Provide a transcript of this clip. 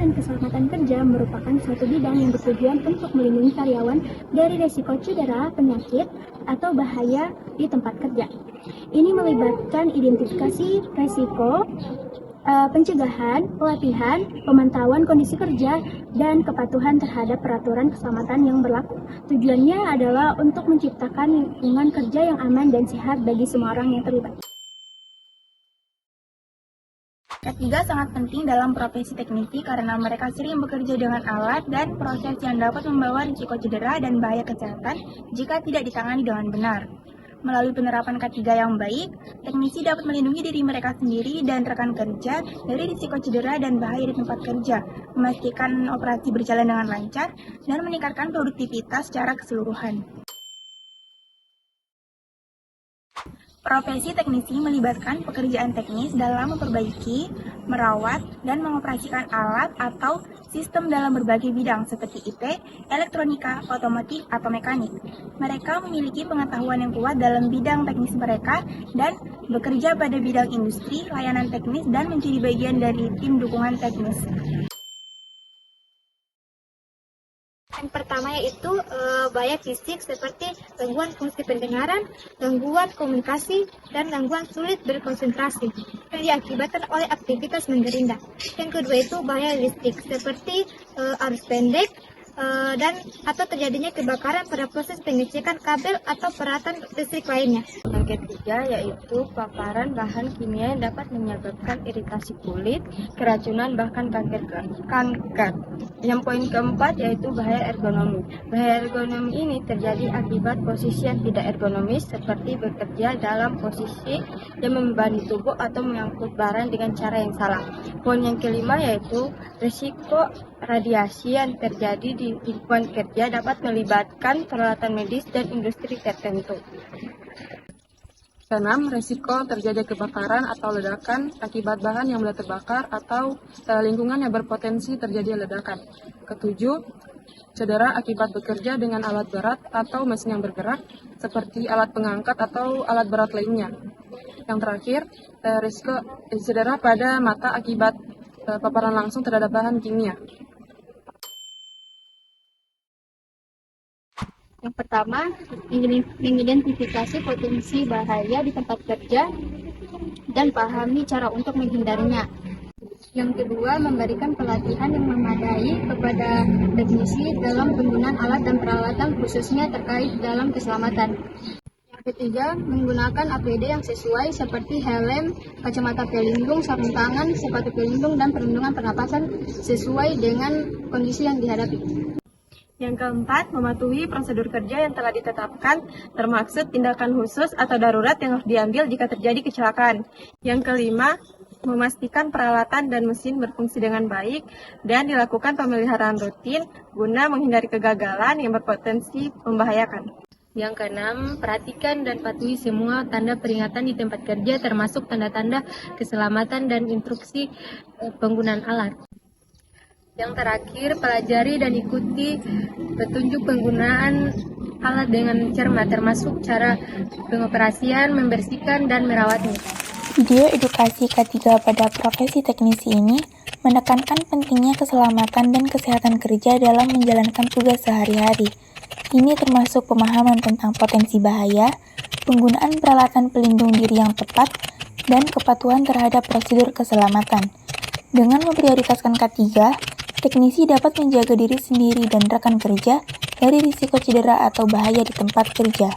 dan keselamatan kerja merupakan suatu bidang yang bertujuan untuk melindungi karyawan dari risiko cedera, penyakit, atau bahaya di tempat kerja. Ini melibatkan identifikasi risiko, pencegahan, pelatihan, pemantauan kondisi kerja, dan kepatuhan terhadap peraturan keselamatan yang berlaku. Tujuannya adalah untuk menciptakan lingkungan kerja yang aman dan sehat bagi semua orang yang terlibat. Ketiga sangat penting dalam profesi teknisi karena mereka sering bekerja dengan alat dan proses yang dapat membawa risiko cedera dan bahaya kesehatan jika tidak ditangani dengan benar. Melalui penerapan K3 yang baik, teknisi dapat melindungi diri mereka sendiri dan rekan kerja dari risiko cedera dan bahaya di tempat kerja, memastikan operasi berjalan dengan lancar, dan meningkatkan produktivitas secara keseluruhan. Profesi teknisi melibatkan pekerjaan teknis dalam memperbaiki, merawat, dan mengoperasikan alat atau sistem dalam berbagai bidang seperti IT, elektronika, otomotif, atau mekanik. Mereka memiliki pengetahuan yang kuat dalam bidang teknis mereka dan bekerja pada bidang industri, layanan teknis, dan menjadi bagian dari tim dukungan teknis. Yang pertama yaitu bahaya fisik seperti gangguan fungsi pendengaran, gangguan komunikasi, dan gangguan sulit berkonsentrasi yang diakibatkan oleh aktivitas menggerinda. Yang kedua itu bahaya listrik seperti arus pendek dan atau terjadinya kebakaran pada proses pengecekan kabel atau peralatan listrik lainnya. Yang ketiga yaitu paparan bahan kimia yang dapat menyebabkan iritasi kulit, keracunan, bahkan kanker. Yang poin keempat yaitu bahaya ergonomi. Bahaya ergonomi ini terjadi akibat posisi yang tidak ergonomis seperti bekerja dalam posisi yang membebani tubuh atau mengangkut barang dengan cara yang salah. Poin yang kelima yaitu risiko radiasi yang terjadi di lingkungan kerja dapat melibatkan peralatan medis dan industri tertentu. Keenam, risiko terjadi kebakaran atau ledakan akibat bahan yang mudah terbakar atau lingkungan yang berpotensi terjadi ledakan. Ketujuh, cedera akibat bekerja dengan alat berat atau mesin yang bergerak seperti alat pengangkat atau alat berat lainnya. Yang terakhir, risiko cedera pada mata akibat paparan langsung terhadap bahan kimia. Yang pertama, mengidentifikasi potensi bahaya di tempat kerja dan pahami cara untuk menghindarinya. Yang kedua, memberikan pelatihan yang memadai kepada teknisi dalam penggunaan alat dan peralatan khususnya terkait dalam keselamatan. Yang ketiga, menggunakan APD yang sesuai seperti helm, kacamata pelindung, sarung tangan, sepatu pelindung, dan perlindungan pernapasan sesuai dengan kondisi yang dihadapi. Yang keempat, mematuhi prosedur kerja yang telah ditetapkan, termaksud tindakan khusus atau darurat yang harus diambil jika terjadi kecelakaan. Yang kelima, memastikan peralatan dan mesin berfungsi dengan baik dan dilakukan pemeliharaan rutin guna menghindari kegagalan yang berpotensi membahayakan. Yang keenam, perhatikan dan patuhi semua tanda peringatan di tempat kerja termasuk tanda-tanda keselamatan dan instruksi penggunaan alat. Yang terakhir, pelajari dan ikuti petunjuk penggunaan alat dengan cermat, termasuk cara pengoperasian, membersihkan, dan merawatnya. Video edukasi K3 pada profesi teknisi ini menekankan pentingnya keselamatan dan kesehatan kerja dalam menjalankan tugas sehari-hari. Ini termasuk pemahaman tentang potensi bahaya, penggunaan peralatan pelindung diri yang tepat, dan kepatuhan terhadap prosedur keselamatan. Dengan memprioritaskan K3, teknisi dapat menjaga diri sendiri dan rekan kerja dari risiko cedera atau bahaya di tempat kerja.